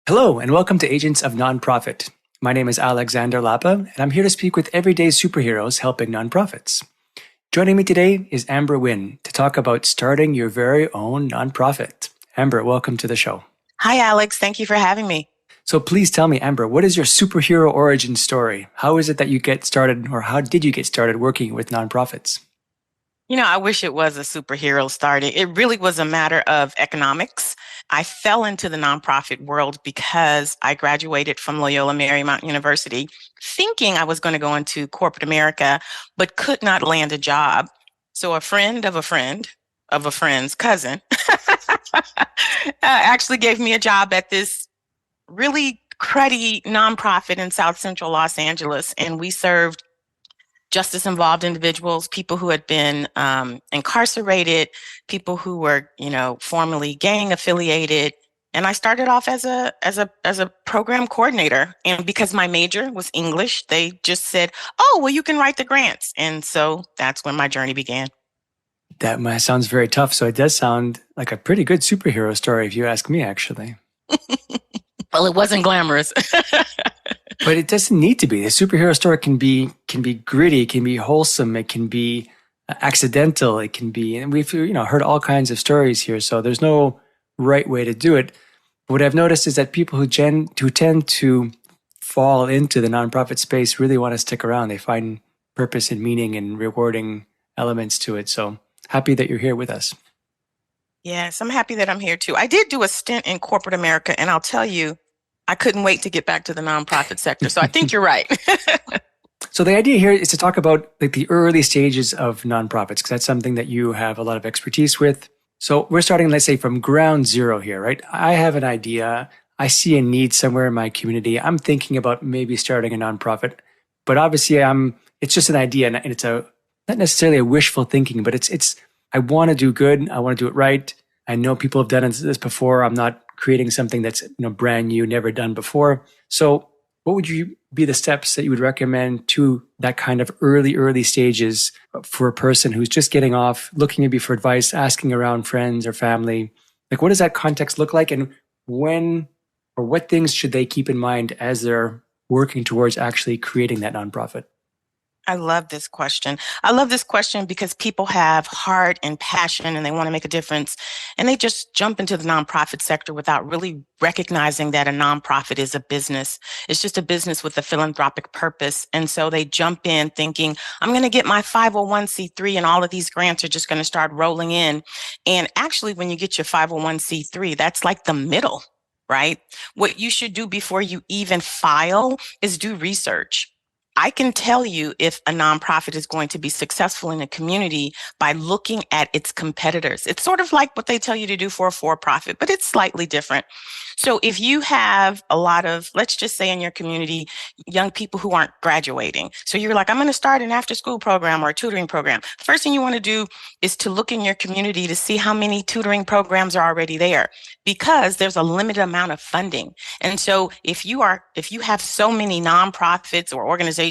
Hello, and welcome to Agents of Nonprofit. My name is Alexander Lapa, and I'm here to speak with everyday superheroes helping nonprofits. Joining me today is Amber Wynn to talk about starting your very own nonprofit. Amber, welcome to the show. Hi, Alex. Thank you for having me. So please tell me, Amber, what is your superhero origin story? How is it that you get started, or how did you get started working with nonprofits? I wish it was a superhero starting. It really was a matter of economics. I fell into the nonprofit world because I graduated from Loyola Marymount University thinking I was going to go into corporate America, but could not land a job. So a friend of a friend of a friend's cousin actually gave me a job at this really cruddy nonprofit in South Central Los Angeles. And we served justice involved individuals, people who had been incarcerated, people who were, formerly gang affiliated. And I started off as a program coordinator. And because my major was English, they just said, "Oh, well, you can write the grants." And so that's when my journey began. That sounds very tough. So it does sound like a pretty good superhero story, if you ask me, actually. Well, it wasn't glamorous. But it doesn't need to be. The superhero story can be gritty, it can be wholesome, it can be accidental, it can be, and we've heard all kinds of stories here. So there's no right way to do it. But what I've noticed is that people who tend to fall into the nonprofit space really want to stick around. They find purpose and meaning and rewarding elements to it. So happy that you're here with us. Yes, I'm happy that I'm here too. I did do a stint in corporate America, and I'll tell you, I couldn't wait to get back to the nonprofit sector. So I think you're right. So the idea here is to talk about like the early stages of nonprofits, because that's something that you have a lot of expertise with. So we're starting, let's say, from ground zero here, right? I have an idea. I see a need somewhere in my community. I'm thinking about maybe starting a nonprofit, but obviously it's just an idea, and it's not necessarily a wishful thinking, but it's I want to do good. I want to do it right. I know people have done this before. I'm not creating something that's brand new, never done before. So what would you be the steps that you would recommend to that kind of early stages for a person who's just getting off, looking maybe for advice, asking around friends or family? Like, what does that context look like? And when or what things should they keep in mind as they're working towards actually creating that nonprofit? I love this question. I love this question because people have heart and passion and they want to make a difference. And they just jump into the nonprofit sector without really recognizing that a nonprofit is a business. It's just a business with a philanthropic purpose. And so they jump in thinking, I'm going to get my 501c3 and all of these grants are just going to start rolling in. And actually, when you get your 501c3, that's like the middle, right? What you should do before you even file is do research. I can tell you if a nonprofit is going to be successful in a community by looking at its competitors. It's sort of like what they tell you to do for a for-profit, but it's slightly different. So if you have a lot of, let's just say in your community, young people who aren't graduating. So you're like, I'm going to start an after-school program or a tutoring program. First thing you want to do is to look in your community to see how many tutoring programs are already there, because there's a limited amount of funding. And so if you have so many nonprofits or organizations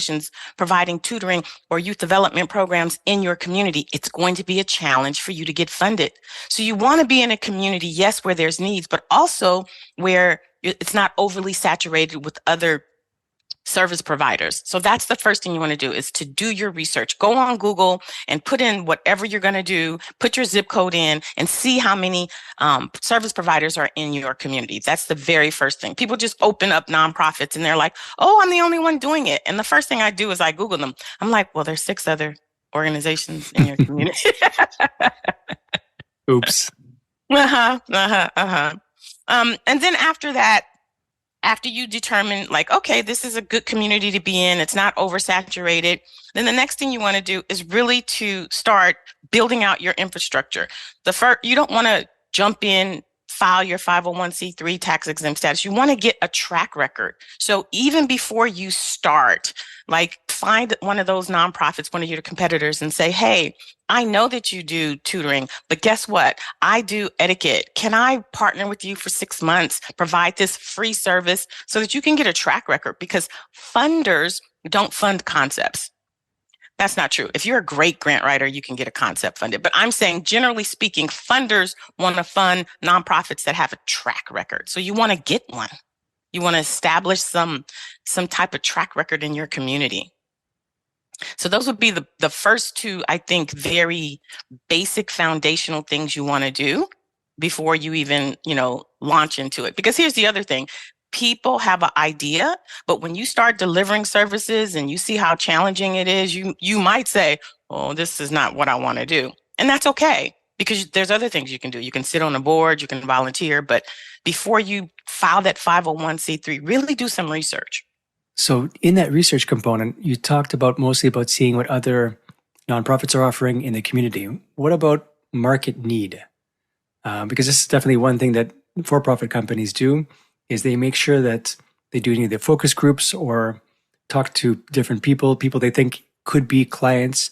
providing tutoring or youth development programs in your community, it's going to be a challenge for you to get funded. So you want to be in a community, yes, where there's needs, but also where it's not overly saturated with other service providers. So that's the first thing you want to do, is to do your research. Go on Google and put in whatever you're going to do, put your zip code in and see how many service providers are in your community. That's the very first thing. People just open up nonprofits and they're like, oh, I'm the only one doing it. And the first thing I do is I Google them. I'm like, well, there's 6 other organizations in your community. Oops. And then after that, after you determine like, okay, this is a good community to be in, it's not oversaturated, then the next thing you want to do is really to start building out your infrastructure. You don't want to jump in, file your 501c3 tax exempt status. You want to get a track record. So even before you start, like find one of those nonprofits, one of your competitors, and say, hey, I know that you do tutoring, but guess what? I do etiquette. Can I partner with you for 6 months, provide this free service so that you can get a track record? Because funders don't fund concepts. That's not true. If you're a great grant writer, you can get a concept funded. But I'm saying, generally speaking, funders want to fund nonprofits that have a track record. So you want to get one. You want to establish some type of track record in your community. So those would be the first two, I think, very basic foundational things you want to do before you even, launch into it. Because here's the other thing. People have an idea, but when you start delivering services and you see how challenging it is, you might say, "Oh, this is not what I want to do." And that's okay because there's other things you can do. You can sit on a board, you can volunteer, but before you file that 501(c)(3), really do some research. So in that research component, you talked about mostly about seeing what other nonprofits are offering in the community. What about market need? Because this is definitely one thing that for-profit companies do, is they make sure that they do either focus groups or talk to different people they think could be clients.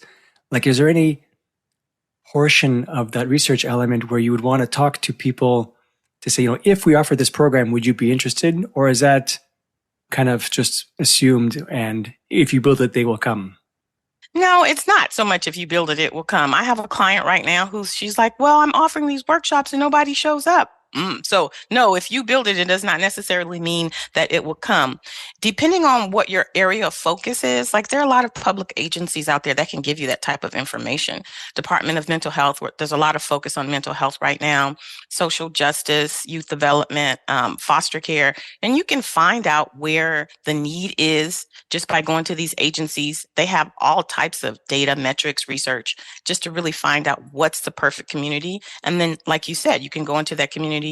Like, is there any portion of that research element where you would want to talk to people to say, if we offer this program, would you be interested? Or is that kind of just assumed, and if you build it, they will come? No, it's not so much if you build it, it will come. I have a client right now she's like, well, I'm offering these workshops and nobody shows up. So no, if you build it, it does not necessarily mean that it will come. Depending on what your area of focus is, like there are a lot of public agencies out there that can give you that type of information. Department of Mental Health, there's a lot of focus on mental health right now, social justice, youth development, foster care, and you can find out where the need is just by going to these agencies. They have all types of data, metrics, research, just to really find out what's the perfect community. And then, like you said, you can go into that community,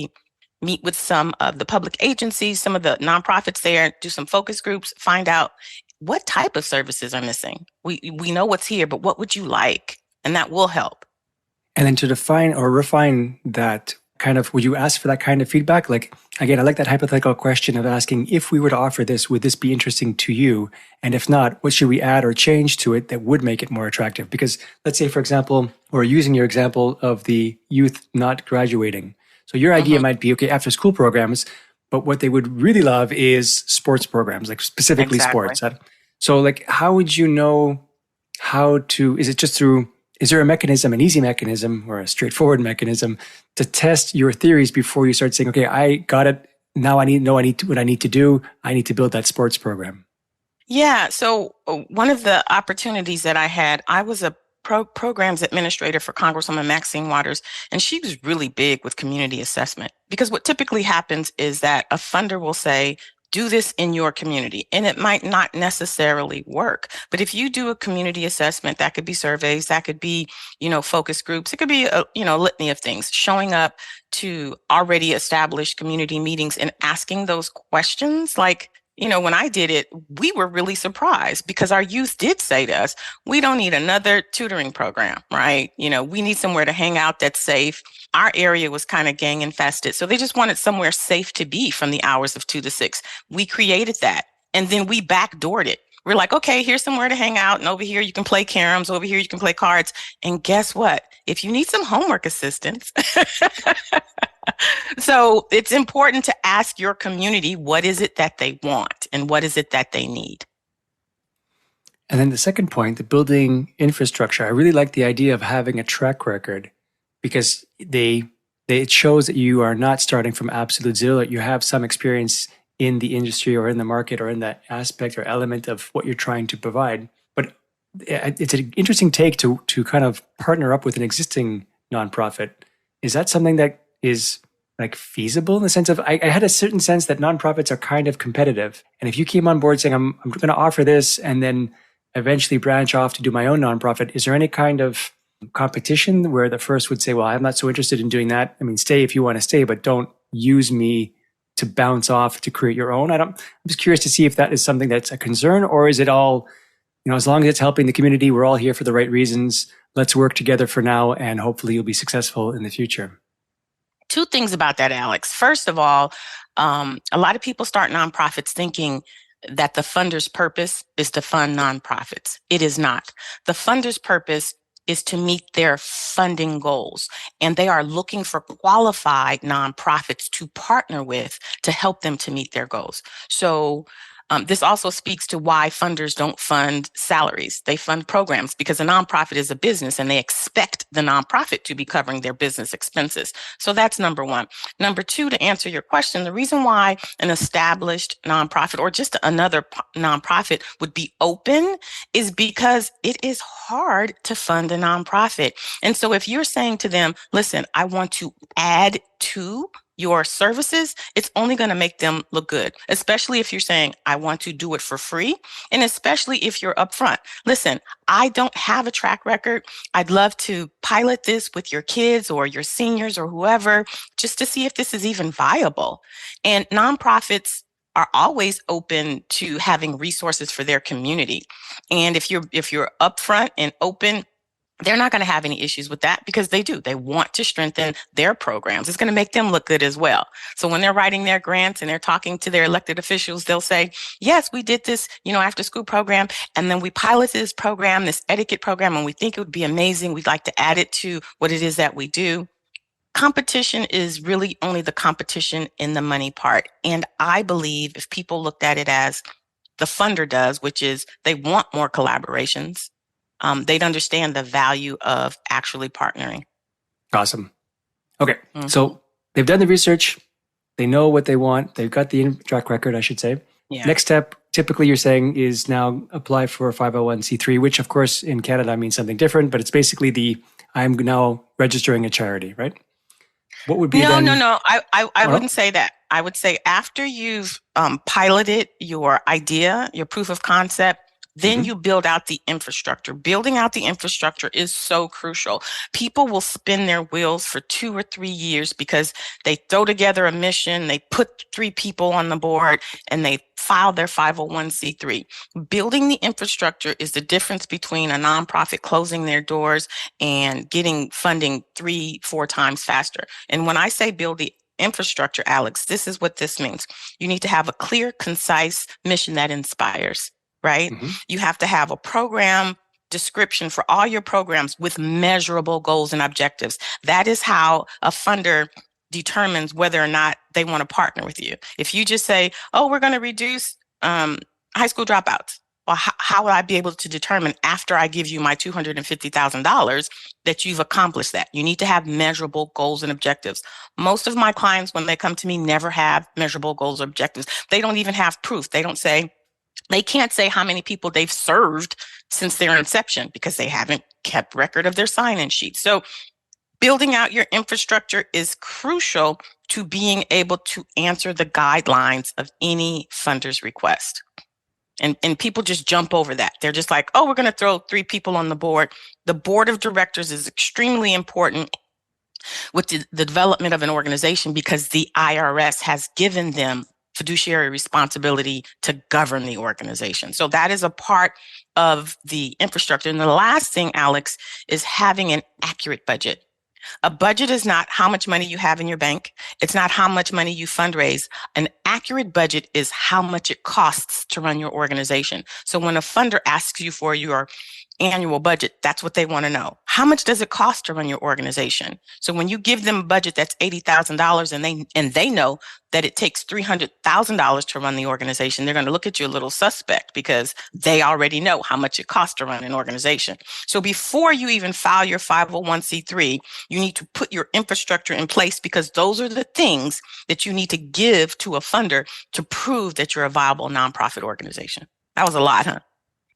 meet with some of the public agencies, some of the nonprofits there, do some focus groups, find out what type of services are missing. We know what's here, but what would you like? And that will help. And then to define or refine that kind of, would you ask for that kind of feedback? Like, again, I like that hypothetical question of asking, if we were to offer this, would this be interesting to you? And if not, what should we add or change to it that would make it more attractive? Because let's say, for example, or using your example of the youth not graduating. So your idea might be, okay, after school programs, but what they would really love is sports programs, like specifically Exactly. sports. So like, how would you know how to, is it just through, is there a mechanism, an easy mechanism or a straightforward mechanism to test your theories before you start saying, okay, I got it. Now I need what I need to do. I need to build that sports program. Yeah. So one of the opportunities that I had, I was a programs administrator for Congresswoman Maxine Waters, and she was really big with community assessment because what typically happens is that a funder will say, do this in your community, and it might not necessarily work. But if you do a community assessment, that could be surveys, that could be, focus groups, it could be a, litany of things, showing up to already established community meetings and asking those questions like, when I did it, we were really surprised because our youth did say to us, we don't need another tutoring program, right? We need somewhere to hang out that's safe. Our area was kind of gang infested. So they just wanted somewhere safe to be from the hours of 2 to 6. We created that and then we backdoored it. We're like, okay, here's somewhere to hang out. And over here, you can play caroms. Over here, you can play cards. And guess what? If you need some homework assistance, so it's important to ask your community, what is it that they want and what is it that they need? And then the second point, the building infrastructure. I really like the idea of having a track record because it shows that you are not starting from absolute zero, that you have some experience in the industry or in the market or in that aspect or element of what you're trying to provide. But it's an interesting take to kind of partner up with an existing nonprofit. Is that something that is like feasible in the sense of, I had a certain sense that nonprofits are kind of competitive. And if you came on board saying, I'm going to offer this and then eventually branch off to do my own nonprofit, is there any kind of competition where the first would say, well, I'm not so interested in doing that. I mean, stay if you want to stay, but don't use me to bounce off to create your own. I'm just curious to see if that is something that's a concern, or is it all, as long as it's helping the community, we're all here for the right reasons. Let's work together for now, and hopefully you'll be successful in the future. Two things about that, Alex. First of all, a lot of people start nonprofits thinking that the funder's purpose is to fund nonprofits. It is not. The funder's purpose is to meet their funding goals, and they are looking for qualified nonprofits to partner with to help them to meet their goals. So This also speaks to why funders don't fund salaries. They fund programs because a nonprofit is a business and they expect the nonprofit to be covering their business expenses. So that's number one. Number two, to answer your question, the reason why an established nonprofit or just another nonprofit would be open is because it is hard to fund a nonprofit. And so if you're saying to them, listen, I want to add to your services, it's only going to make them look good, especially if you're saying, I want to do it for free. And especially if you're upfront. Listen, I don't have a track record. I'd love to pilot this with your kids or your seniors or whoever, just to see if this is even viable. And nonprofits are always open to having resources for their community. And if you're upfront and open, they're not going to have any issues with that because they want to strengthen their programs. It's going to make them look good as well. So when they're writing their grants and they're talking to their elected officials, they'll say, yes, we did this, after school program. And then we piloted this program, this etiquette program, and we think it would be amazing. We'd like to add it to what it is that we do. Competition is really only the competition in the money part. And I believe if people looked at it as the funder does, which is they want more collaborations, they'd understand the value of actually partnering. Awesome. Okay. So they've done the research. They know what they want. They've got the track record, I should say. Yeah. Next step, typically you're saying, is now apply for a 501c3, which of course in Canada means something different, but it's basically I'm now registering a charity, right? What would be No. I Oh, wouldn't say that. I would say after you've piloted your idea, your proof of concept, then you build out the infrastructure. Building out the infrastructure is so crucial. People will spin their wheels for 2 or 3 years because they throw together a mission, they put 3 people on the board, and they file their 501c3. Building the infrastructure is the difference between a nonprofit closing their doors and getting funding 3-4 times faster. And when I say build the infrastructure, Alex, this is what this means. You need to have a clear, concise mission that inspires. Right? You have to have a program description for all your programs with measurable goals and objectives. That is how a funder determines whether or not they want to partner with you. If you just say, oh, we're going to reduce high school dropouts, well, how will I be able to determine after I give you my $250,000 that you've accomplished that? You need to have measurable goals and objectives. Most of my clients, when they come to me, never have measurable goals or objectives. They don't even have proof. They can't say how many people they've served since their inception because they haven't kept record of their sign-in sheet. So building out your infrastructure is crucial to being able to answer the guidelines of any funder's request. And people just jump over that. They're just like, oh, we're going to throw 3 people on the board. The board of directors is extremely important with the development of an organization because the IRS has given them fiduciary responsibility to govern the organization. So that is a part of the infrastructure. And the last thing, Alex, is having an accurate budget. A budget is not how much money you have in your bank. It's not how much money you fundraise. An accurate budget is how much it costs to run your organization. So when a funder asks you for your annual budget, that's what they want to know. How much does it cost to run your organization? So when you give them a budget that's $80,000 and they know that it takes $300,000 to run the organization, they're going to look at you a little suspect because they already know how much it costs to run an organization. So before you even file your 501c3, you need to put your infrastructure in place because those are the things that you need to give to a funder to prove that you're a viable nonprofit organization. That was a lot, huh?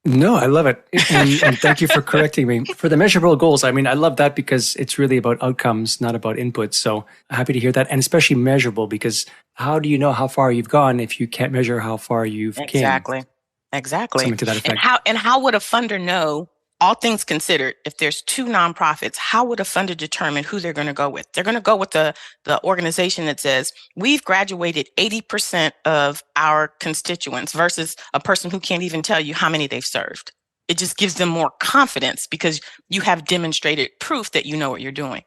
No, I love it. And thank you for correcting me. For the measurable goals, I love that because it's really about outcomes, not about inputs. So happy to hear that. And especially measurable because how do you know how far you've gone if you can't measure how far you've came? Exactly. Something to that effect. And how would a funder know, all things considered, if there's 2 nonprofits, how would a funder determine who they're going to go with? They're going to go with the organization that says, we've graduated 80% of our constituents versus a person who can't even tell you how many they've served. It just gives them more confidence because you have demonstrated proof that you know what you're doing.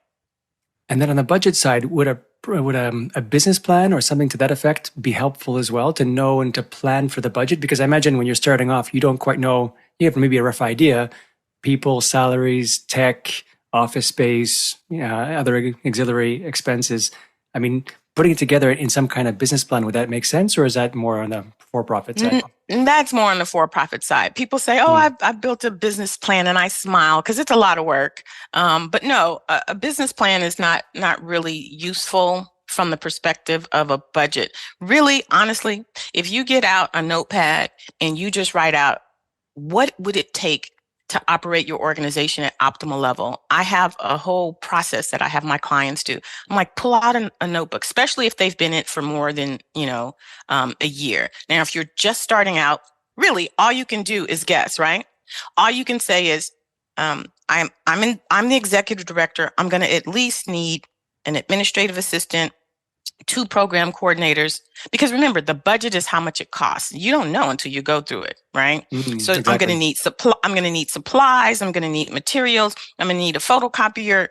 And then on the budget side, would a business plan or something to that effect be helpful as well to know and to plan for the budget? Because I imagine when you're starting off, you don't quite know, you have maybe a rough idea, people, salaries, tech, office space, other auxiliary expenses. Putting it together in some kind of business plan, would that make sense? Or is that more on the for-profit side. That's more on the for-profit side. People say, "Oh, I've built a business plan," and I smile because it's a lot of work. But no, a business plan is not really useful from the perspective of a budget. Really, honestly, if you get out a notepad and you just write out what would it take to operate your organization at optimal level, I have a whole process that I have my clients do. I'm like, pull out a notebook, especially if they've been in it for more than, a year. Now, if you're just starting out, really all you can do is guess, right? All you can say is, I'm the executive director. I'm going to at least need an administrative assistant, 2 program coordinators, because remember, the budget is how much it costs. You don't know until you go through it, right? So Exactly. I'm going to need supplies. I'm going to need materials. I'm going to need a photocopier.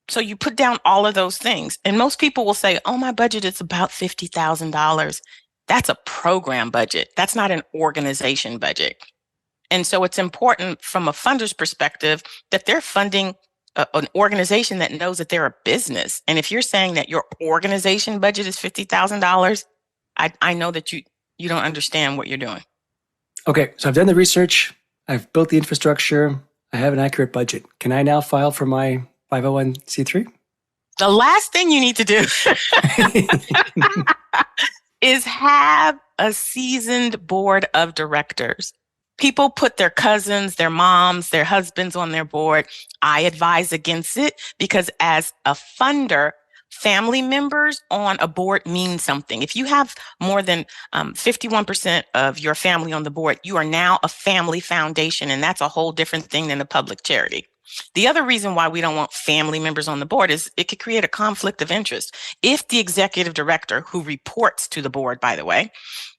So you put down all of those things. And most people will say, "Oh, my budget is about $50,000. That's a program budget. That's not an organization budget." And so it's important from a funder's perspective that they're funding an organization that knows that they're a business. And if you're saying that your organization budget is $50,000, I know that you don't understand what you're doing. Okay, so I've done the research. I've built the infrastructure. I have an accurate budget. Can I now file for my 501c3? The last thing you need to do is have a seasoned board of directors. People put their cousins, their moms, their husbands on their board. I advise against it because as a funder, family members on a board mean something. If you have more than 51% of your family on the board, you are now a family foundation, and that's a whole different thing than a public charity. The other reason why we don't want family members on the board is it could create a conflict of interest. If the executive director, who reports to the board, by the way,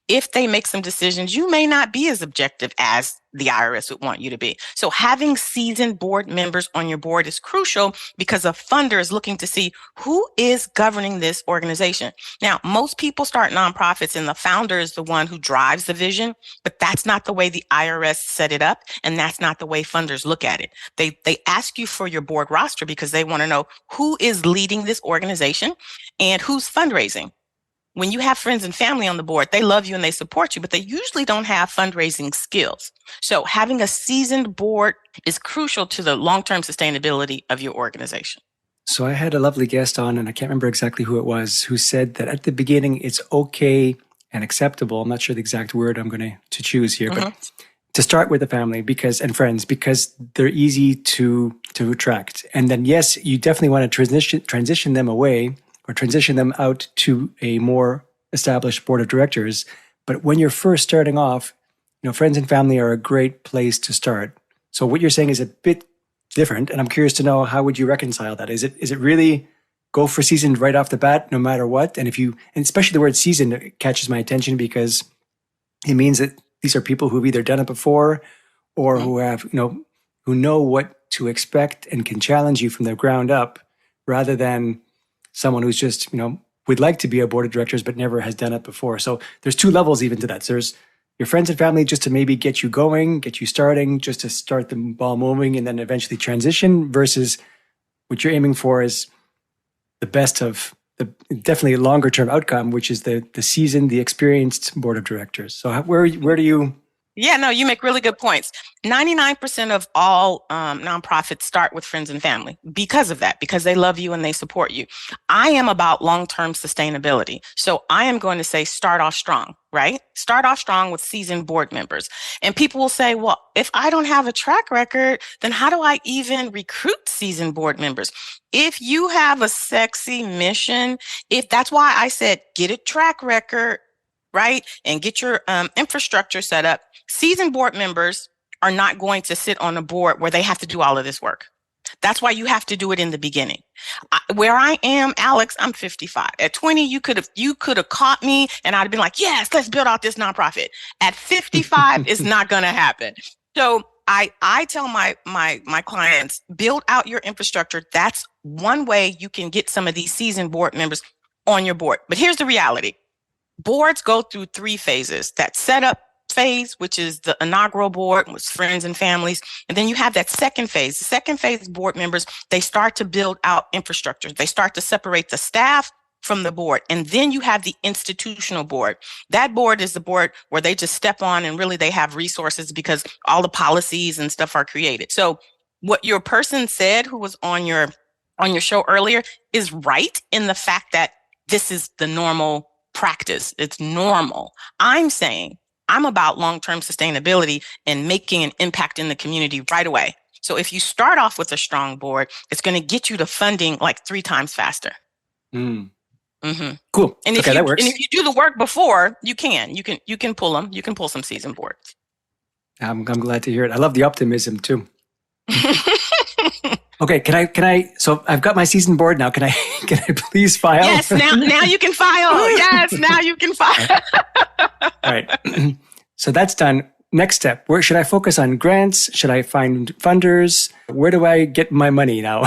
if they make some decisions, you may not be as objective as the IRS would want you to be. So having seasoned board members on your board is crucial because a funder is looking to see who is governing this organization. Now, most people start nonprofits and the founder is the one who drives the vision, but that's not the way the IRS set it up. And that's not the way funders look at it. They ask you for your board roster because they want to know who is leading this organization and who's fundraising. When you have friends and family on the board, they love you and they support you, but they usually don't have fundraising skills. So having a seasoned board is crucial to the long-term sustainability of your organization. So I had a lovely guest on, and I can't remember exactly who it was, who said that at the beginning, it's okay and acceptable. I'm not sure the exact word I'm going to choose here, but to start with the family and friends, because they're easy to attract. And then, yes, you definitely want to transition them away or transition them out to a more established board of directors. But when you're first starting off, friends and family are a great place to start. So what you're saying is a bit different, and I'm curious to know, how would you reconcile that? Is it really go for seasoned right off the bat, no matter what? And especially the word seasoned catches my attention because it means that these are people who've either done it before or who have, who know what to expect and can challenge you from the ground up, rather than someone who's just, would like to be a board of directors, but never has done it before. So there's 2 levels even to that. So there's your friends and family just to maybe get you going, get you starting, just to start the ball moving and then eventually transition, versus what you're aiming for is the best of definitely a longer term outcome, which is the seasoned, the experienced board of directors. So where do you? Yeah, no, you make really good points. 99% of all nonprofits start with friends and family because of that, because they love you and they support you. I am about long-term sustainability. So I am going to say start off strong, right? Start off strong with seasoned board members. And people will say, well, if I don't have a track record, then how do I even recruit seasoned board members? If you have a sexy mission, if that's why I said get a track record, right? And get your infrastructure set up. Seasoned board members are not going to sit on a board where they have to do all of this work. That's why you have to do it in the beginning. Where I am, Alex, I'm 55. At 20, you could have caught me and I'd have been like, yes, let's build out this nonprofit. At 55, it's not going to happen. So I tell my clients, build out your infrastructure. That's one way you can get some of these seasoned board members on your board. But here's the reality. Boards go through 3 phases. That setup phase, which is the inaugural board with friends and families. And then you have that second phase. The second phase board members, they start to build out infrastructure. They start to separate the staff from the board. And then you have the institutional board. That board is the board where they just step on and really they have resources because all the policies and stuff are created. So what your person said who was on your show earlier is right in the fact that this is the normal practice. It's normal. I'm saying I'm about long-term sustainability and making an impact in the community right away. So if you start off with a strong board, it's going to get you the funding like 3 times faster. Mm. Mm-hmm. Cool. And okay, that works. And if you do the work before, you can pull them. You can pull some seasoned boards. I'm glad to hear it. I love the optimism too. Okay, can I? So I've got my season board now. Can I please file? Yes, now you can file. Yes, now you can file. All right. So that's done. Next step, where should I focus on grants? Should I find funders? Where do I get my money now?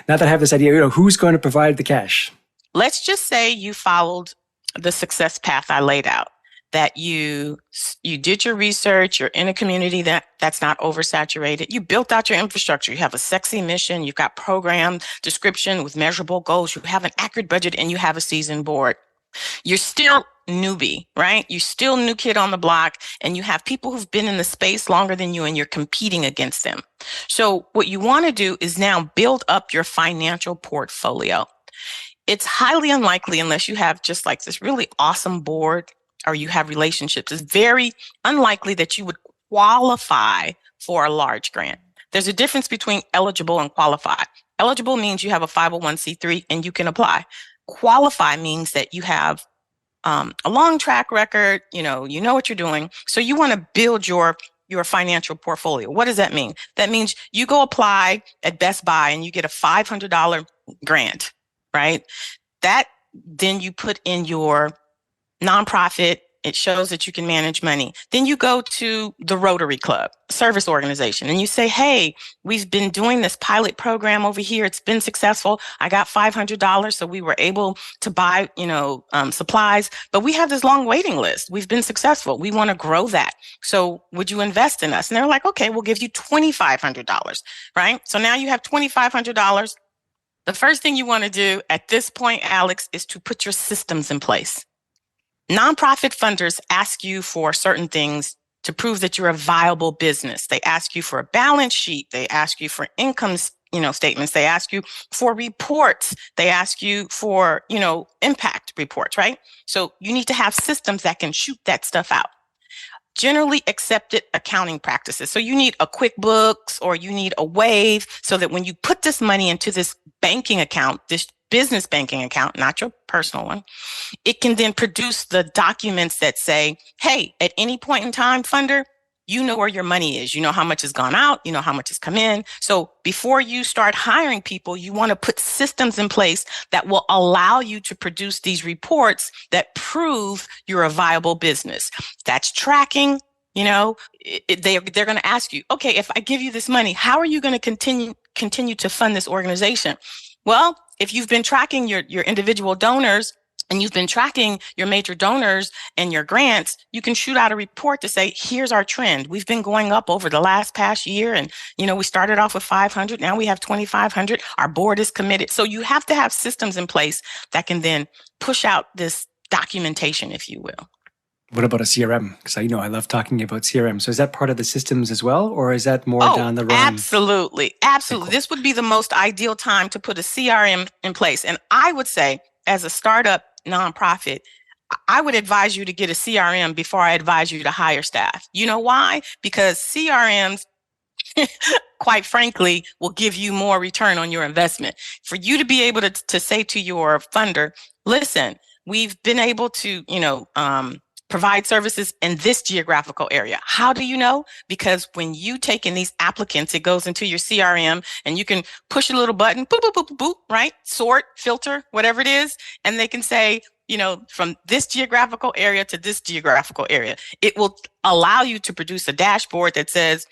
Now that I have this idea, who's going to provide the cash? Let's just say you followed the success path I laid out, that you did your research, you're in a community that's not oversaturated. You built out your infrastructure. You have a sexy mission. You've got program description with measurable goals. You have an accurate budget and you have a seasoned board. You're still newbie, right? You're still new kid on the block and you have people who've been in the space longer than you and you're competing against them. So what you want to do is now build up your financial portfolio. It's highly unlikely, unless you have just like this really awesome board or you have relationships, it's very unlikely that you would qualify for a large grant. There's a difference between eligible and qualify. Eligible means you have a 501c3 and you can apply. Qualify means that you have a long track record, you know what you're doing. So you want to build your financial portfolio. What does that mean? That means you go apply at Best Buy and you get a $500 grant, right? That then you put in your nonprofit. It shows that you can manage money. Then you go to the Rotary Club, service organization, and you say, hey, we've been doing this pilot program over here. It's been successful. I got $500. So we were able to buy, supplies, but we have this long waiting list. We've been successful. We want to grow that. So would you invest in us? And they're like, okay, we'll give you $2,500, right? So now you have $2,500. The first thing you want to do at this point, Alex, is to put your systems in place. Nonprofit funders ask you for certain things to prove that you're a viable business. They ask you for a balance sheet. They ask you for income, statements. They ask you for reports. They ask you for, impact reports, right? So you need to have systems that can shoot that stuff out. Generally accepted accounting practices. So you need a QuickBooks or you need a Wave so that when you put this money into this banking account, this business banking account, not your personal one, it can then produce the documents that say, hey, at any point in time, funder, you know where your money is. You know how much has gone out. You know how much has come in. So before you start hiring people, you want to put systems in place that will allow you to produce these reports that prove you're a viable business. That's tracking. They're going to ask you, okay, if I give you this money, how are you going to continue to fund this organization? Well, if you've been tracking your individual donors and you've been tracking your major donors and your grants, you can shoot out a report to say, here's our trend. We've been going up over the past year. And, we started off with 500. Now we have 2,500. Our board is committed. So you have to have systems in place that can then push out this documentation, if you will. What about a CRM? Because I love talking about CRM. So is that part of the systems as well, or is that more down the road? Absolutely. Absolutely. Cool. This would be the most ideal time to put a CRM in place. And I would say, as a startup nonprofit, I would advise you to get a CRM before I advise you to hire staff. You know why? Because CRMs, quite frankly, will give you more return on your investment. For you to be able to say to your funder, listen, we've been able to, provide services in this geographical area. How do you know? Because when you take in these applicants, it goes into your CRM and you can push a little button, boop, boop, boop, boop, boop, right? Sort, filter, whatever it is. And they can say, from this geographical area to this geographical area. It will allow you to produce a dashboard that says,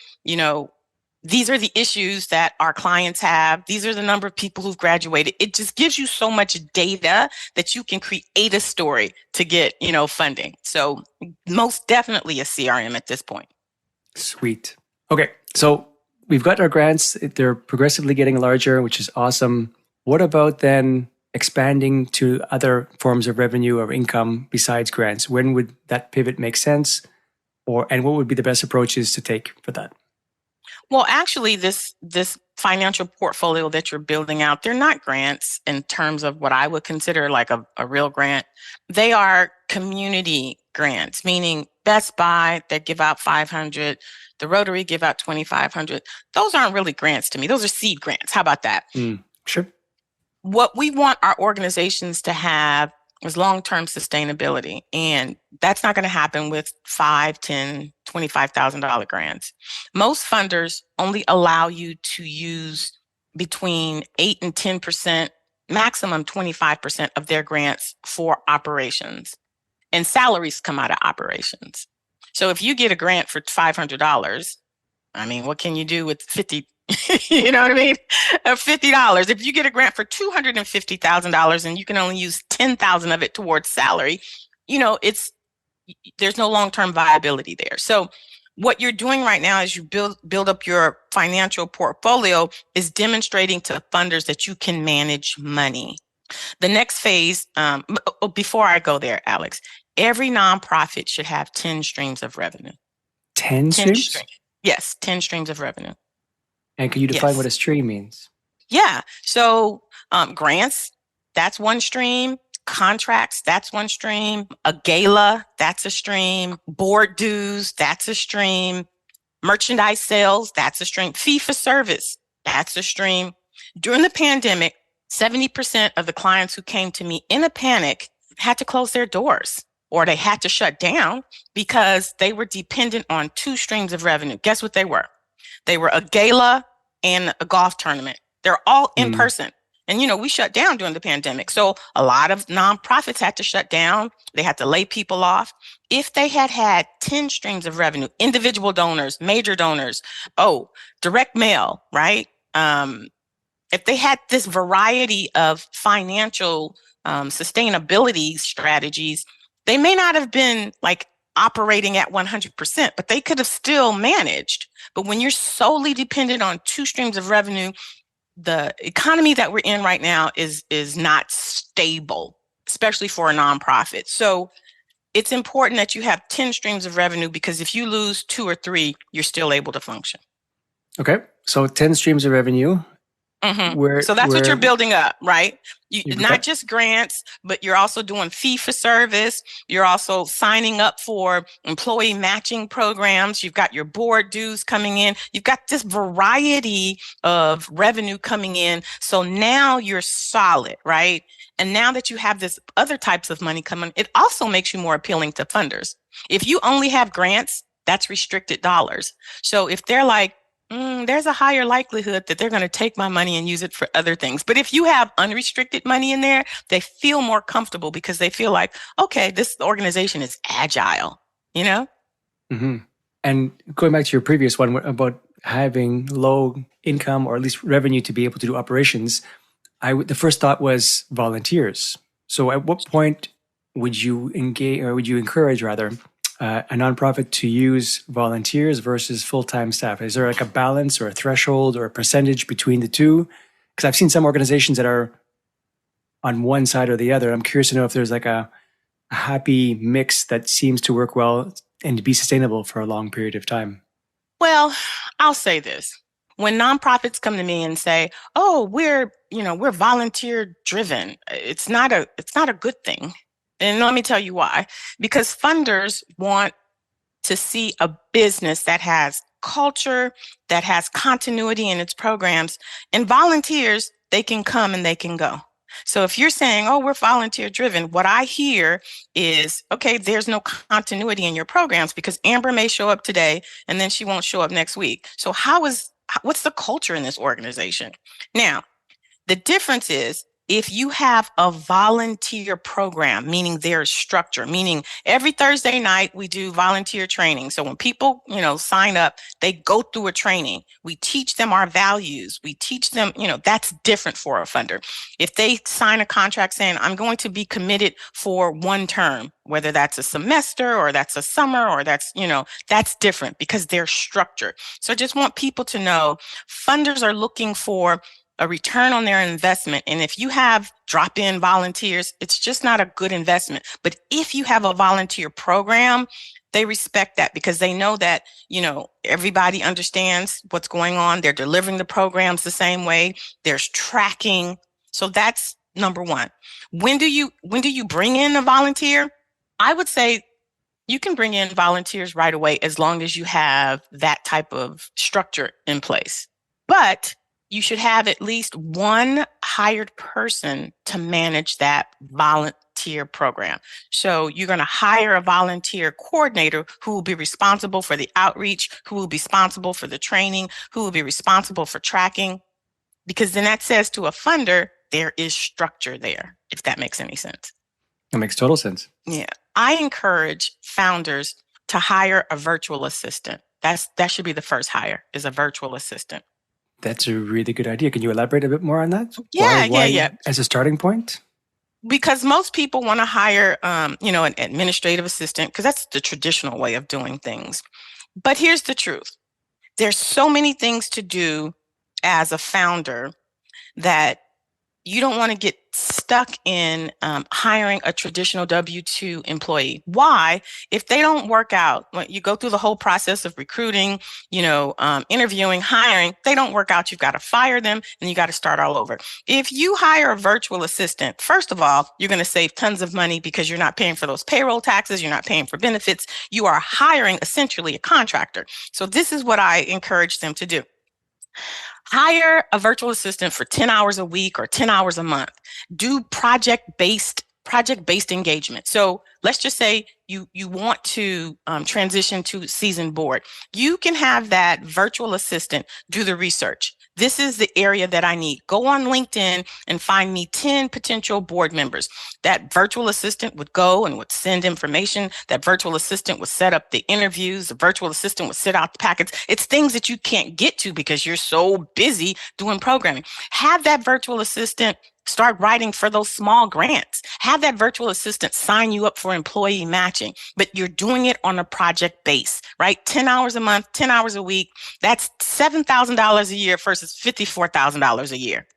these are the issues that our clients have. These are the number of people who've graduated. It just gives you so much data that you can create a story to get, funding. So most definitely a CRM at this point. Sweet. Okay. So we've got our grants. They're progressively getting larger, which is awesome. What about then expanding to other forms of revenue or income besides grants? When would that pivot make sense? And what would be the best approaches to take for that? Well, actually, this financial portfolio that you're building out, they're not grants in terms of what I would consider like a real grant. They are community grants, meaning Best Buy that give out 500, the Rotary give out 2,500. Those aren't really grants to me. Those are seed grants. How about that? Sure. What we want our organizations to have is long-term sustainability. And that's not going to happen with $5, $10, $25,000 grants. Most funders only allow you to use between 8 and 10%, maximum 25% of their grants for operations. And salaries come out of operations. So if you get a grant for $500, I mean, what can you do with 50? You know what I mean? $50. If you get a grant for $250,000 and you can only use 10,000 of it towards salary, there's no long-term viability there. So what you're doing right now as you build up your financial portfolio is demonstrating to funders that you can manage money. The next phase, before I go there, Alex, every nonprofit should have 10 streams of revenue. 10 streams? Yes, 10 streams of revenue. And can you define what a stream means? Yeah. So grants, that's one stream. Contracts, that's one stream. A gala, that's a stream. Board dues, that's a stream. Merchandise sales, that's a stream. Fee for service, that's a stream. During the pandemic, 70% of the clients who came to me in a panic had to close their doors or they had to shut down because they were dependent on 2 streams of revenue. Guess what they were? They were a gala and a golf tournament. They're all in person. And, we shut down during the pandemic. So a lot of nonprofits had to shut down. They had to lay people off. If they had 10 streams of revenue, individual donors, major donors, direct mail, right? If they had this variety of financial sustainability strategies, they may not have been like operating at 100%, but they could have still managed. But when you're solely dependent on 2 streams of revenue, the economy that we're in right now is not stable, especially for a nonprofit. So it's important that you have 10 streams of revenue because if you lose 2 or 3, you're still able to function. Okay. So 10 streams of revenue. Mm-hmm. So that's what you're building up, right? Not just grants, but you're also doing fee for service. You're also signing up for employee matching programs. You've got your board dues coming in. You've got this variety of revenue coming in. So now you're solid, right? And now that you have this other types of money coming, it also makes you more appealing to funders. If you only have grants, that's restricted dollars. So if they're like, there's a higher likelihood that they're going to take my money and use it for other things. But if you have unrestricted money in there, they feel more comfortable because they feel like, okay, this organization is agile, Mm-hmm. And going back to your previous one about having low income or at least revenue to be able to do operations, the first thought was volunteers. So at what point would you engage, or would you encourage rather, a nonprofit to use volunteers versus full-time staff? Is there like a balance or a threshold or a percentage between the two? Because I've seen some organizations that are on one side or the other. I'm curious to know if there's like a happy mix that seems to work well and to be sustainable for a long period of time. Well, I'll say this. When nonprofits come to me and say, "Oh, we're volunteer driven," it's not a good thing. And let me tell you why. Because funders want to see a business that has culture, that has continuity in its programs, and volunteers, they can come and they can go. So if you're saying, "Oh, we're volunteer driven," what I hear is, okay, there's no continuity in your programs because Amber may show up today and then she won't show up next week. So what's the culture in this organization? Now, the difference is if you have a volunteer program, meaning there's structure, meaning every Thursday night we do volunteer training. So when people, sign up, they go through a training. We teach them our values. We teach them, that's different for a funder. If they sign a contract saying, "I'm going to be committed for one term," whether that's a semester or that's a summer or that's different because they're structured. So I just want people to know funders are looking for a return on their investment. And if you have drop-in volunteers, it's just not a good investment. But if you have a volunteer program, they respect that because they know that, everybody understands what's going on. They're delivering the programs the same way. There's tracking. So that's number one. When do you bring in a volunteer? I would say you can bring in volunteers right away as long as you have that type of structure in place. But you should have at least one hired person to manage that volunteer program. So you're going to hire a volunteer coordinator who will be responsible for the outreach, who will be responsible for the training, who will be responsible for tracking, because then that says to a funder, there is structure there, if that makes any sense. That makes total sense. Yeah. I encourage founders to hire a virtual assistant. That should be the first hire, is a virtual assistant. That's a really good idea. Can you elaborate a bit more on that? Yeah. As a starting point? Because most people want to hire, an administrative assistant, because that's the traditional way of doing things. But here's the truth. There's so many things to do as a founder that you don't want to get stuck in hiring a traditional W-2 employee. Why? If they don't work out, when you go through the whole process of recruiting, interviewing, hiring, they don't work out, you've got to fire them and you got to start all over. If you hire a virtual assistant, first of all, you're going to save tons of money because you're not paying for those payroll taxes, you're not paying for benefits, you are hiring essentially a contractor. So this is what I encourage them to do. Hire a virtual assistant for 10 hours a week or 10 hours a month. Do project-based engagement. So let's just say you want to transition to seasoned board. You can have that virtual assistant do the research. This is the area that I need. Go on LinkedIn and find me 10 potential board members. That virtual assistant would go and would send information. That virtual assistant would set up the interviews. The virtual assistant would set out the packets. It's things that you can't get to because you're so busy doing programming. Have that virtual assistant start writing for those small grants. Have that virtual assistant sign you up for employee matching, but you're doing it on a project base, right? 10 hours a month, 10 hours a week. That's $7,000 a year versus $54,000 a year.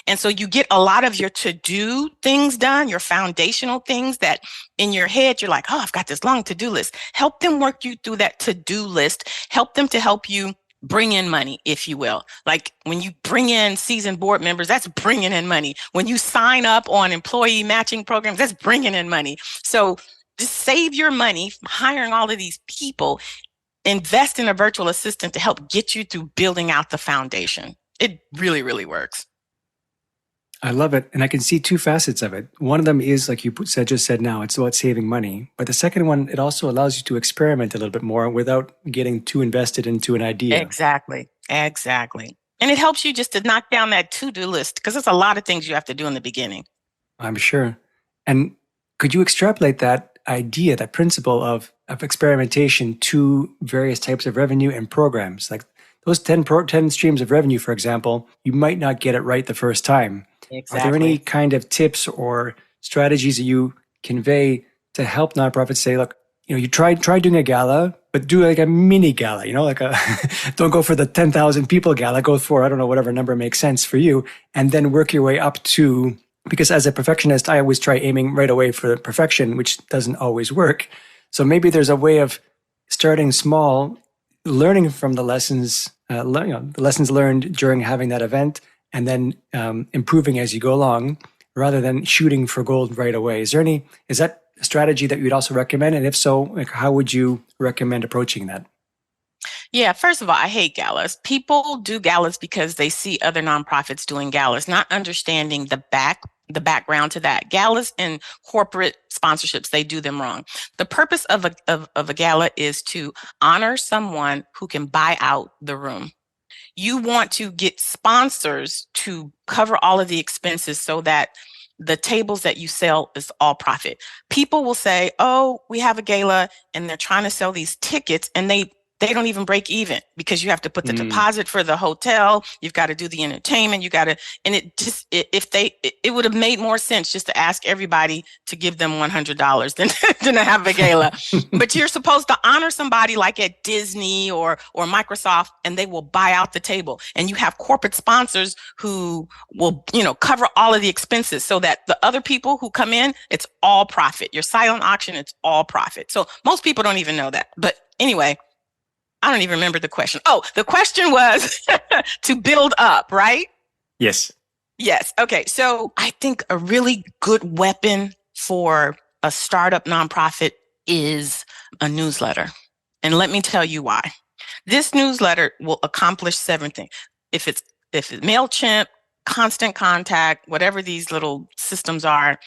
And so you get a lot of your to-do things done, your foundational things that in your head, you're like, oh, I've got this long to-do list. Help them work you through that to-do list. Help them to help you bring in money, if you will. Like when you bring in seasoned board members, that's bringing in money. When you sign up on employee matching programs, that's bringing in money. So just save your money from hiring all of these people. Invest in a virtual assistant to help get you through building out the foundation. It really, really works. I love it. And I can see two facets of it. One of them is, like you just said now, it's about saving money. But the second one, it also allows you to experiment a little bit more without getting too invested into an idea. Exactly. And it helps you just to knock down that to-do list because there's a lot of things you have to do in the beginning. I'm sure. And could you extrapolate that idea, that principle of experimentation to various types of revenue and programs? Like those 10 streams of revenue, for example, you might not get it right the first time. Exactly. Are there any kind of tips or strategies that you convey to help nonprofits say, look, you try doing a gala, but do like a mini gala, don't go for the 10,000 people gala, go for, I don't know, whatever number makes sense for you, and then work your way up to, because as a perfectionist, I always try aiming right away for perfection, which doesn't always work. So maybe there's a way of starting small, learning from the lessons, the lessons learned during having that event, and then improving as you go along, rather than shooting for gold right away. Is that a strategy that you'd also recommend? And if so, how would you recommend approaching that? Yeah, first of all, I hate galas. People do galas because they see other nonprofits doing galas, not understanding the background to that. Galas and corporate sponsorships, they do them wrong. The purpose of a gala is to honor someone who can buy out the room. You want to get sponsors to cover all of the expenses so that the tables that you sell is all profit. People will say, oh, we have a gala and they're trying to sell these tickets and they they don't even break even because you have to put the Mm. deposit for the hotel, you've got to do the entertainment, you got to, and it would have made more sense just to ask everybody to give them $100 than to have a gala. But you're supposed to honor somebody like at Disney or Microsoft, and they will buy out the table. And you have corporate sponsors who will, cover all of the expenses so that the other people who come in, it's all profit. Your silent auction, it's all profit. So most people don't even know that. But anyway, I don't even remember the question. Oh, the question was to build up, right? Yes. Yes. Okay. So I think a really good weapon for a startup nonprofit is a newsletter. And let me tell you why. This newsletter will accomplish 7 things. If it's MailChimp, Constant Contact, whatever these little systems are,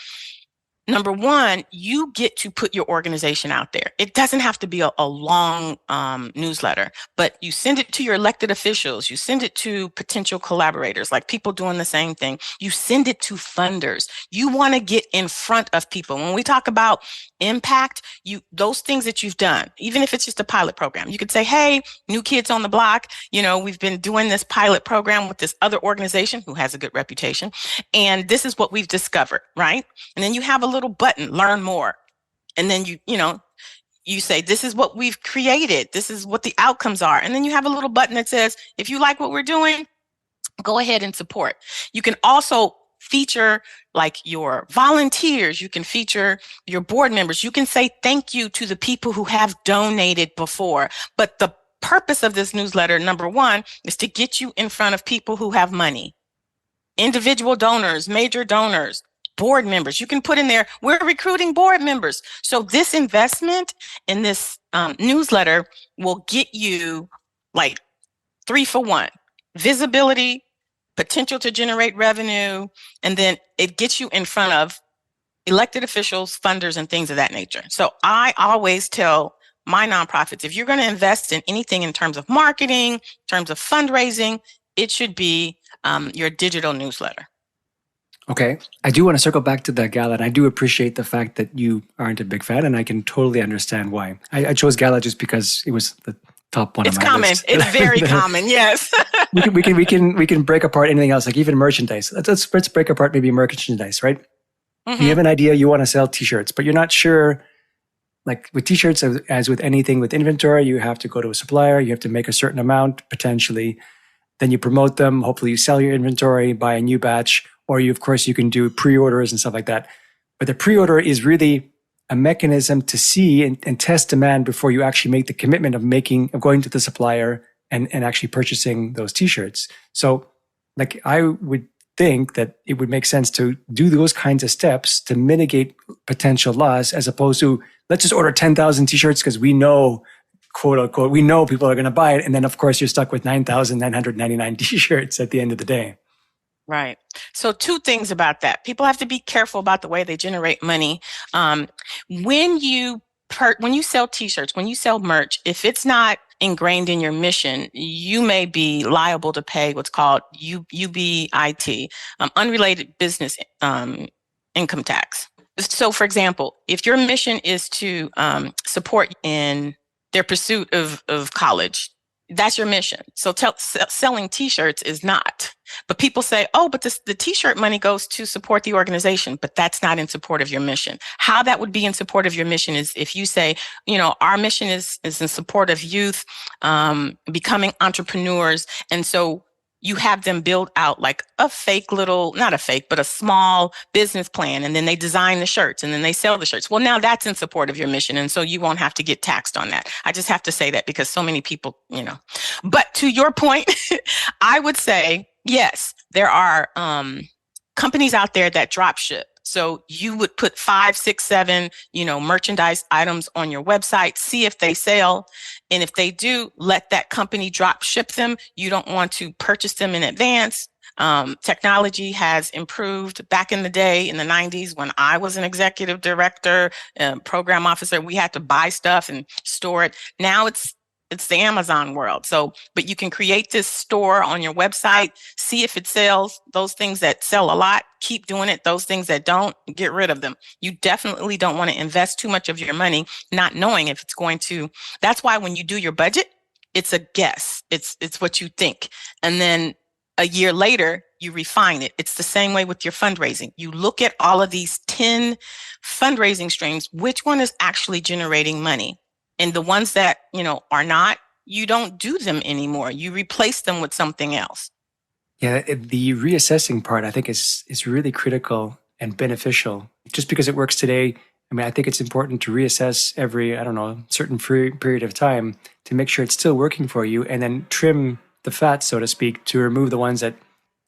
number one, you get to put your organization out there. It doesn't have to be a long newsletter, but you send it to your elected officials. You send it to potential collaborators, like people doing the same thing. You send it to funders. You want to get in front of people. When we talk about impact, those things that you've done, even if it's just a pilot program, you could say, hey, New Kids on the Block, we've been doing this pilot program with this other organization who has a good reputation, and this is what we've discovered, right? And then you have a little button, learn more. And then you say, this is what we've created. This is what the outcomes are. And then you have a little button that says, if you like what we're doing, go ahead and support. You can also feature like your volunteers. You can feature your board members. You can say thank you to the people who have donated before. But the purpose of this newsletter, number one, is to get you in front of people who have money. Individual donors, major donors, board members. You can put in there, we're recruiting board members. So this investment in this newsletter will get you like 3 for 1: visibility, potential to generate revenue, and then it gets you in front of elected officials, funders, and things of that nature. So I always tell my nonprofits, if you're going to invest in anything in terms of marketing, in terms of fundraising, it should be your digital newsletter. Okay. I do want to circle back to the gala, and I do appreciate the fact that you aren't a big fan, and I can totally understand why. I chose gala just because it was the top one it's on my common. list. It's very common. Yes. we can break apart anything else, like even merchandise. Let's break apart maybe merchandise, right? Mm-hmm. You have an idea, you want to sell t-shirts, but you're not sure. Like with t-shirts, as with anything with inventory, you have to go to a supplier, you have to make a certain amount potentially. Then you promote them. Hopefully you sell your inventory, buy a new batch, or of course, you can do pre-orders and stuff like that. But the pre-order is really a mechanism to see and test demand before you actually make the commitment of going to the supplier and actually purchasing those t-shirts. So like I would think that it would make sense to do those kinds of steps to mitigate potential loss, as opposed to let's just order 10,000 t-shirts because we know, quote unquote, we know people are going to buy it. And then of course you're stuck with 9,999 t-shirts at the end of the day. Right. So 2 things about that. People have to be careful about the way they generate money. When you sell t-shirts, when you sell merch, if it's not ingrained in your mission, you may be liable to pay what's called UBIT, unrelated business income tax. So for example, if your mission is to support in their pursuit of college, that's your mission. So selling t-shirts is not. But people say, oh, but the t-shirt money goes to support the organization, but that's not in support of your mission. How that would be in support of your mission is if you say, our mission is in support of youth becoming entrepreneurs. And so you have them build out like a small business plan. And then they design the shirts and then they sell the shirts. Well, now that's in support of your mission. And so you won't have to get taxed on that. I just have to say that because so many people, But to your point, I would say, yes, there are companies out there that drop ship. So you would put 5, 6, 7, merchandise items on your website, see if they sell. And if they do, let that company drop ship them. You don't want to purchase them in advance. Technology has improved. Back in the day, in the 90s, when I was an executive director, program officer, we had to buy stuff and store it. Now it's the Amazon world. But you can create this store on your website, see if it sells. Those things that sell a lot, keep doing it. Those things that don't, get rid of them. You definitely don't want to invest too much of your money, not knowing if it's going to. That's why when you do your budget, it's a guess. It's what you think. And then a year later, you refine it. It's the same way with your fundraising. You look at all of these 10 fundraising streams, which one is actually generating money? And the ones that, are not, you don't do them anymore. You replace them with something else. Yeah, the reassessing part I think is really critical and beneficial. Just because it works today, I mean, I think it's important to reassess every, I don't know, certain period of time to make sure it's still working for you, and then trim the fat, so to speak, to remove the ones that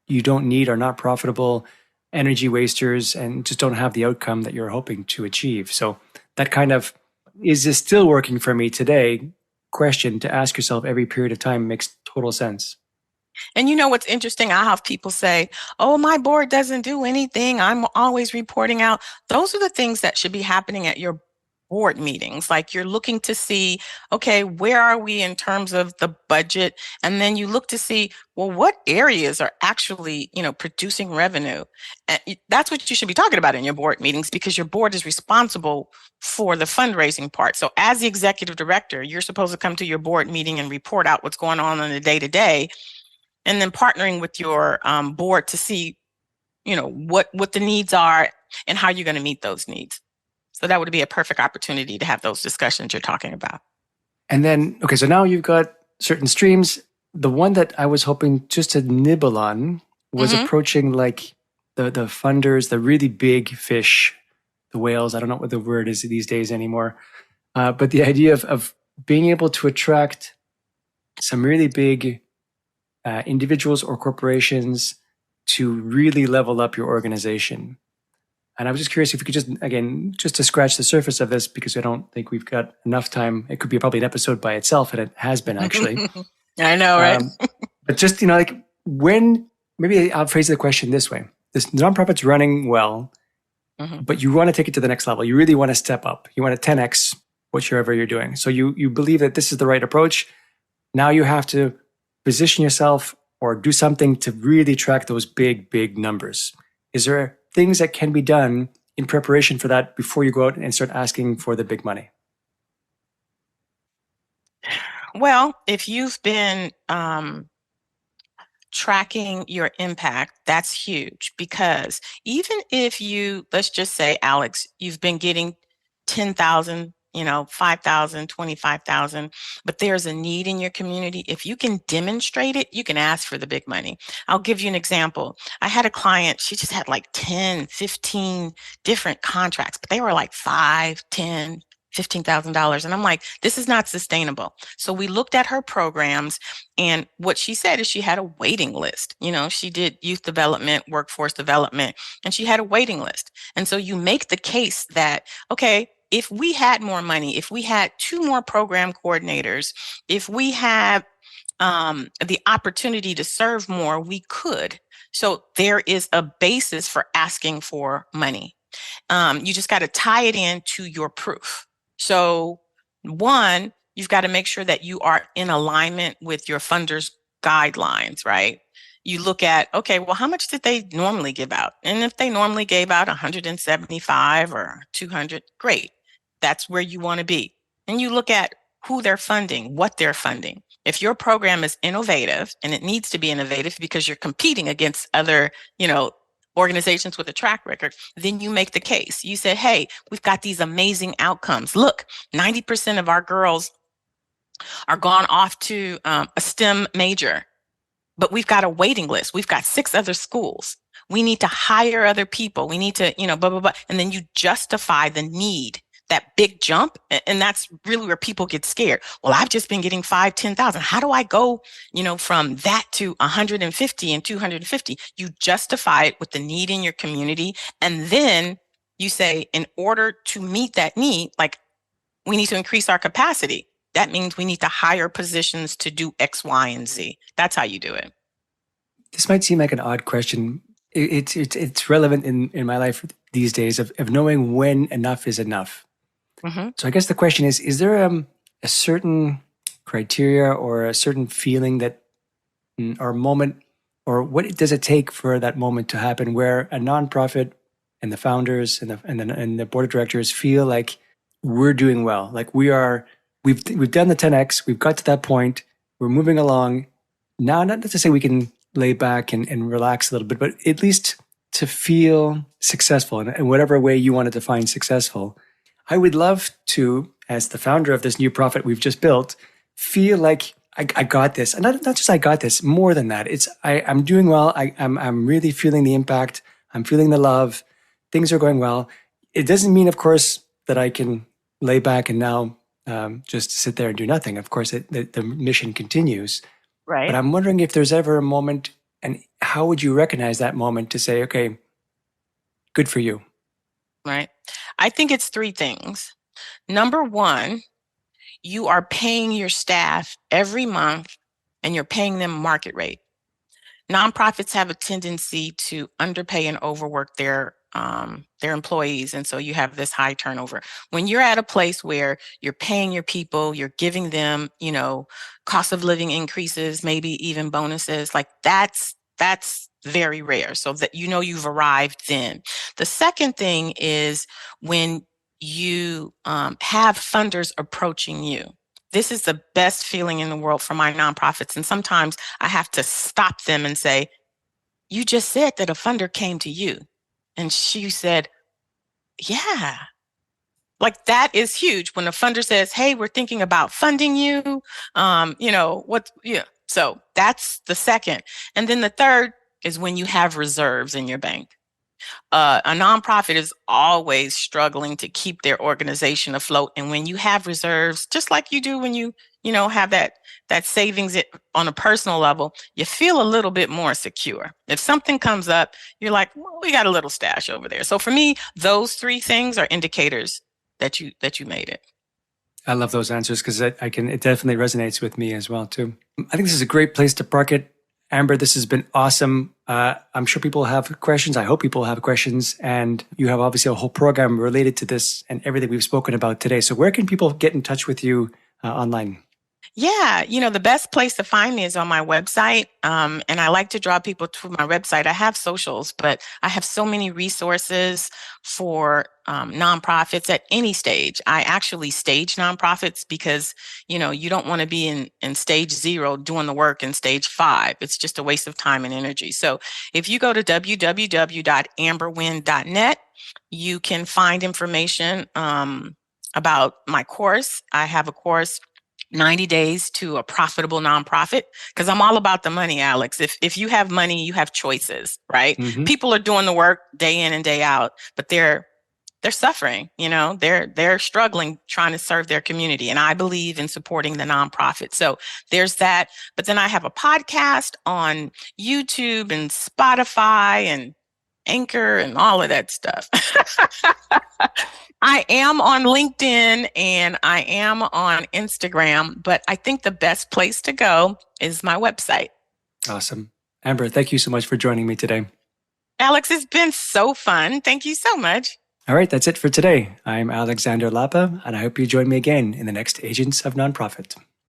you don't need, are not profitable, energy wasters, and just don't have the outcome that you're hoping to achieve. So that kind of, is this still working for me today? Question to ask yourself every period of time makes total sense. And you know what's interesting? I have people say, oh, my board doesn't do anything. I'm always reporting out. Those are the things that should be happening at your board meetings. Like you're looking to see, okay, where are we in terms of the budget? And then you look to see, well, what areas are actually, producing revenue? And that's what you should be talking about in your board meetings, because your board is responsible for the fundraising part. So as the executive director, you're supposed to come to your board meeting and report out what's going on the day to day, and then partnering with your board to see, what the needs are and how you're going to meet those needs. So that would be a perfect opportunity to have those discussions you're talking about. And then, okay, so now you've got certain streams. The one that I was hoping just to nibble on was approaching like the funders, the really big fish, the whales. I don't know what the word is these days anymore. But the idea of being able to attract some really big individuals or corporations to really level up your organization. And I was just curious if you could just, again, just to scratch the surface of this, because I don't think we've got enough time. It could be probably an episode by itself, and it has been actually. I know, right? But just, like when, maybe I'll phrase the question this way. This nonprofit's running well, but you want to take it to the next level. You really want to step up. You want to 10x whatever you're doing. So you believe that this is the right approach. Now you have to position yourself or do something to really track those big, big numbers. Is there things that can be done in preparation for that before you go out and start asking for the big money? Well, if you've been tracking your impact, that's huge, because even if you, let's just say, Alex, you've been getting 10,000, 5,000, 25,000, but there's a need in your community. If you can demonstrate it, you can ask for the big money. I'll give you an example. I had a client, she just had like 10, 15 different contracts, but they were like 5, 10, $15,000. And I'm like, this is not sustainable. So we looked at her programs, and what she said is she had a waiting list. She did youth development, workforce development, and she had a waiting list. And so you make the case that, okay, if we had more money, if we had 2 more program coordinators, if we had the opportunity to serve more, we could. So there is a basis for asking for money. You just got to tie it in to your proof. So one, you've got to make sure that you are in alignment with your funders' guidelines, right? You look at, okay, well, how much did they normally give out? And if they normally gave out 175 or 200, great. That's where you want to be. And you look at who they're funding, what they're funding. If your program is innovative, and it needs to be innovative because you're competing against other, organizations with a track record, then you make the case. You say, hey, we've got these amazing outcomes. Look, 90% of our girls are gone off to a STEM major, but we've got a waiting list. We've got 6 other schools. We need to hire other people. We need to, blah, blah, blah. And then you justify the need, that big jump. And that's really where people get scared. Well, I've just been getting 5, 10,000. How do I go, from that to 150 and 250? You justify it with the need in your community. And then you say, in order to meet that need, like, we need to increase our capacity. That means we need to hire positions to do X, Y, and Z. That's how you do it. This might seem like an odd question. It's relevant in my life these days of knowing when enough is enough. So I guess the question is there a certain criteria or a certain feeling that, or moment, or what does it take for that moment to happen where a nonprofit and the founders and the board of directors feel like we're doing well, like we've done the 10x, we've got to that point, we're moving along. Now, not to say we can lay back and relax a little bit, but at least to feel successful in whatever way you want to define successful. I would love to, as the founder of this new profit we've just built, feel like I got this. And not just I got this, more than that. I'm doing well. I'm really feeling the impact. I'm feeling the love. Things are going well. It doesn't mean, of course, that I can lay back and now just sit there and do nothing. Of course, the mission continues. But Right. I'm wondering if there's ever a moment, and how would you recognize that moment to say, okay, good for you? Right. I think it's three things. Number one, you are paying your staff every month and you're paying them market rate. Nonprofits have a tendency to underpay and overwork their employees, and so you have this high turnover. When you're at a place where you're paying your people, you're giving them, cost of living increases, maybe even bonuses, like that's very rare. So that you've arrived then. The second thing is when you have funders approaching you. This is the best feeling in the world for my nonprofits. And sometimes I have to stop them and say, you just said that a funder came to you. And she said, yeah. Like that is huge when a funder says, hey, we're thinking about funding you. So that's the second. And then the third is when you have reserves in your bank. A nonprofit is always struggling to keep their organization afloat. And when you have reserves, just like you do when you have that savings on a personal level, you feel a little bit more secure. If something comes up, you're like, well, we got a little stash over there. So for me, those three things are indicators that you made it. I love those answers because it definitely resonates with me as well too. I think this is a great place to park it. Amber, this has been awesome. I'm sure people have questions. I hope people have questions. And you have obviously a whole program related to this and everything we've spoken about today. So where can people get in touch with you online? Yeah, the best place to find me is on my website. And I like to draw people to my website. I have socials, but I have so many resources for nonprofits at any stage. I actually stage nonprofits because, you don't want to be in stage 0 doing the work in stage 5. It's just a waste of time and energy. So if you go to www.amberwynn.net, you can find information about my course. I have a course, 90 days to a profitable nonprofit, because I'm all about the money, Alex. If you have money, you have choices, right? Mm-hmm. People are doing the work day in and day out, but they're suffering, they're struggling trying to serve their community. And I believe in supporting the nonprofit. So there's that. But then I have a podcast on YouTube and Spotify and Anchor and all of that stuff. I am on LinkedIn and I am on Instagram, but I think the best place to go is my website. Awesome. Amber, thank you so much for joining me today. Alex, it's been so fun. Thank you so much. All right, that's it for today. I'm Alexander Lapa, and I hope you join me again in the next Agents of Nonprofit.